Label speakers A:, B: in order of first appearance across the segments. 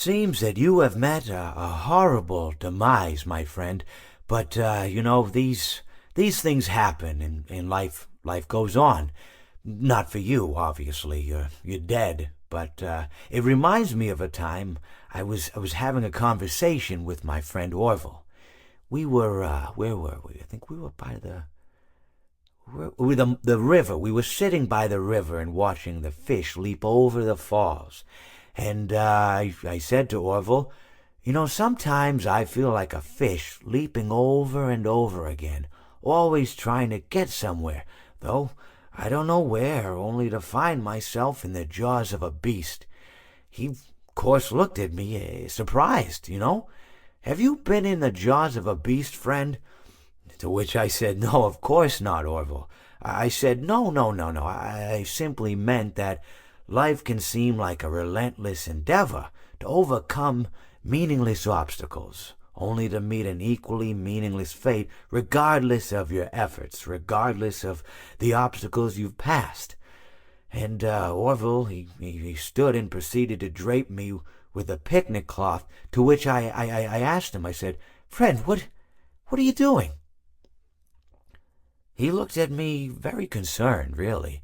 A: Seems that you have met a horrible demise, my friend. But these things happen in life. Life goes on. Not for you, obviously. You're dead. But it reminds me of a time I was having a conversation with my friend Orville. We were where were we? I think we were by the river. We were sitting by the river and watching the fish leap over the falls. And I said to Orville, sometimes I feel like a fish leaping over and over again, always trying to get somewhere, though I don't know where, only to find myself in the jaws of a beast. He, of course, looked at me, surprised. Have you been in the jaws of a beast, friend? To which I said, no, of course not, Orville. I said, no, no, no, no. I simply meant that life can seem like a relentless endeavor to overcome meaningless obstacles, only to meet an equally meaningless fate regardless of your efforts, regardless of the obstacles you've passed. And Orville, he stood and proceeded to drape me with a picnic cloth, to which I asked him, I said, friend, what are you doing? He looked at me very concerned, really.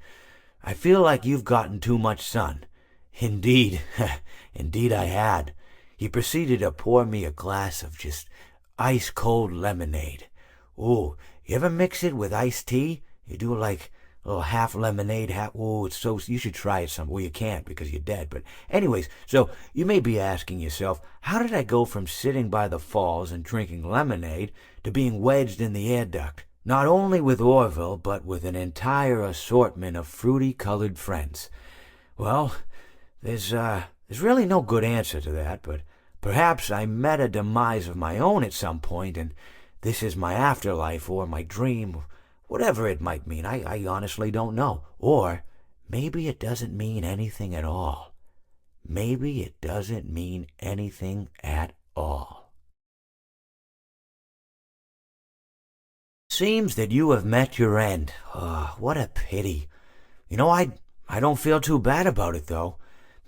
A: I feel like you've gotten too much sun. Indeed, indeed I had. He proceeded to pour me a glass of just ice-cold lemonade. Ooh, you ever mix it with iced tea? You do like a little half lemonade, half... Ooh, you should try it some... Well, you can't because you're dead. But anyways, so you may be asking yourself, how did I go from sitting by the falls and drinking lemonade to being wedged in the air duct? Not only with Orville, but with an entire assortment of fruity-colored friends. Well, there's really no good answer to that, but perhaps I met a demise of my own at some point, and this is my afterlife or my dream, whatever it might mean. I honestly don't know. Or maybe it doesn't mean anything at all. Maybe it doesn't mean anything at all. Seems that you have met your end. Oh, what a pity. I don't feel too bad about it, though.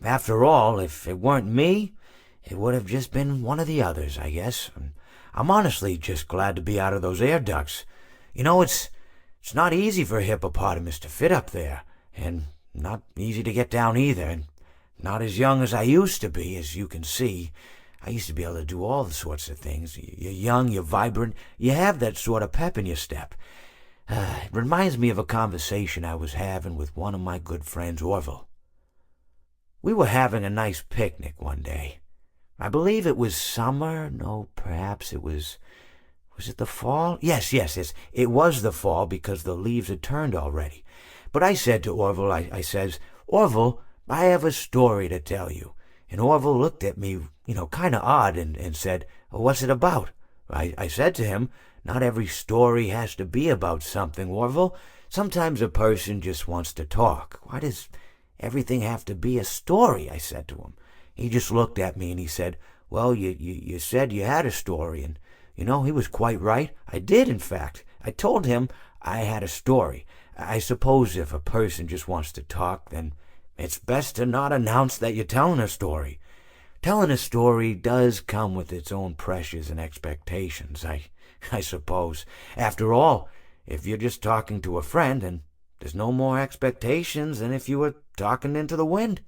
A: After all, if it weren't me, it would have just been one of the others, I guess. I'm honestly just glad to be out of those air ducts. It's not easy for a hippopotamus to fit up there, and not easy to get down either, and not as young as I used to be, as you can see. I used to be able to do all the sorts of things. You're young, you're vibrant, you have that sort of pep in your step. It reminds me of a conversation I was having with one of my good friends, Orville. We were having a nice picnic one day. I believe it was summer. No, perhaps it was... Was it the fall? Yes. It was the fall because the leaves had turned already. But I said to Orville, I says, Orville, I have a story to tell you. And Orville looked at me, kind of odd and said, what's it about? I said to him, not every story has to be about something, Orville. Sometimes a person just wants to talk. Why does everything have to be a story? I said to him. He just looked at me and he said, well, you said you had a story. And, he was quite right. I did, in fact. I told him I had a story. I suppose if a person just wants to talk, then it's best to not announce that you're telling a story. Telling a story does come with its own pressures and expectations, I suppose. After all, if you're just talking to a friend, then there's no more expectations than if you were talking into the wind.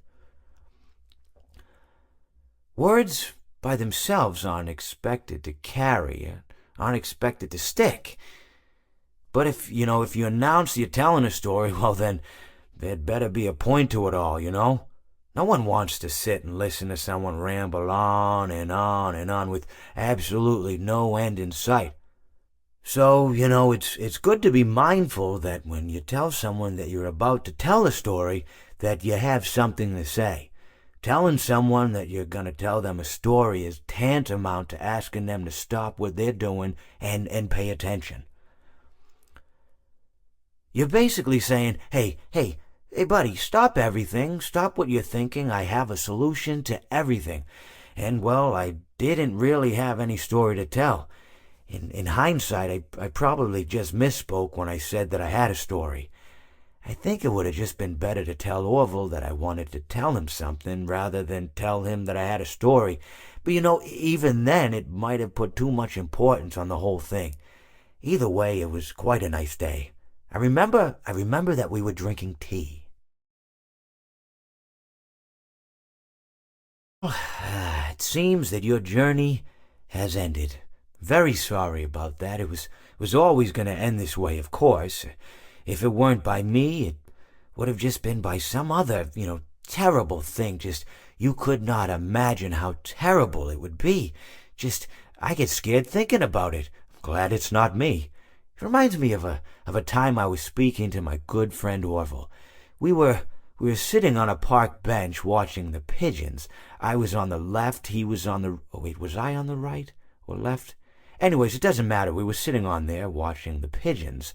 A: Words by themselves aren't expected to carry, aren't expected to stick. But if you announce you're telling a story, well then, there'd better be a point to it all, No one wants to sit and listen to someone ramble on and on and on with absolutely no end in sight. So, it's good to be mindful that when you tell someone that you're about to tell a story, that you have something to say. Telling someone that you're going to tell them a story is tantamount to asking them to stop what they're doing and pay attention. You're basically saying, hey, buddy, stop everything. Stop what you're thinking. I have a solution to everything. And, well, I didn't really have any story to tell. In hindsight, I probably just misspoke when I said that I had a story. I think it would have just been better to tell Orville that I wanted to tell him something rather than tell him that I had a story. But even then it might have put too much importance on the whole thing. Either way, it was quite a nice day. I remember that we were drinking tea. It seems that your journey has ended. Very sorry about that. It was always going to end this way, of course. If it weren't by me, it would have just been by some other, terrible thing. Just, you could not imagine how terrible it would be. Just, I get scared thinking about it. I'm glad it's not me. It reminds me of a time I was speaking to my good friend Orville. We were sitting on a park bench watching the pigeons. I was on the left, he was on the... Oh, wait, was I on the right or left? Anyways, it doesn't matter. We were sitting on there watching the pigeons.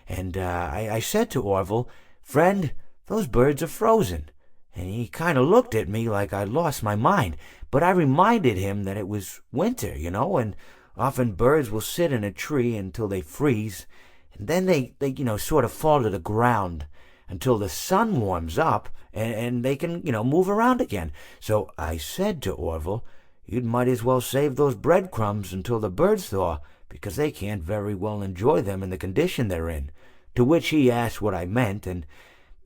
A: And I said to Orville, "Friend, those birds are frozen." And he kind of looked at me like I lost my mind. But I reminded him that it was winter, and often birds will sit in a tree until they freeze. And then they sort of fall to the ground until the sun warms up and they can, move around again. So I said to Orville, "You might as well save those breadcrumbs until the birds thaw, because they can't very well enjoy them in the condition they're in." To which he asked what I meant, and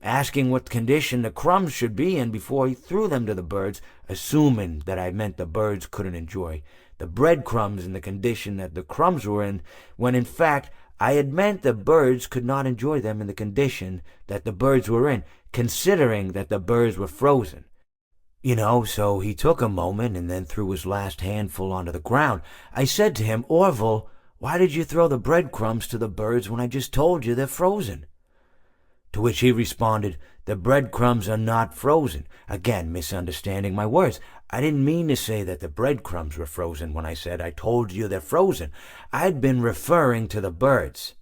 A: asking what condition the crumbs should be in before he threw them to the birds, assuming that I meant the birds couldn't enjoy the breadcrumbs in the condition that the crumbs were in, when in fact I had meant the birds could not enjoy them in the condition that the birds were in, considering that the birds were frozen. So he took a moment and then threw his last handful onto the ground. I said to him, "Orville, why did you throw the breadcrumbs to the birds when I just told you they're frozen?" To which he responded, "The breadcrumbs are not frozen." Again, misunderstanding my words. I didn't mean to say that the breadcrumbs were frozen when I said I told you they're frozen. I'd been referring to the birds.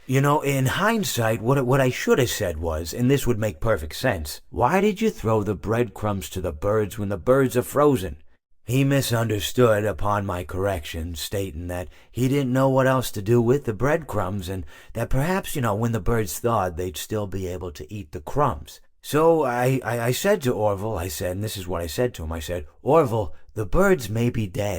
A: In hindsight, what I should have said was, and this would make perfect sense, "Why did you throw the breadcrumbs to the birds when the birds are frozen?" He misunderstood upon my correction, stating that he didn't know what else to do with the breadcrumbs, and that perhaps, when the birds thawed, they'd still be able to eat the crumbs. So I said to Orville, and this is what I said to him, I said, "Orville, the birds may be dead,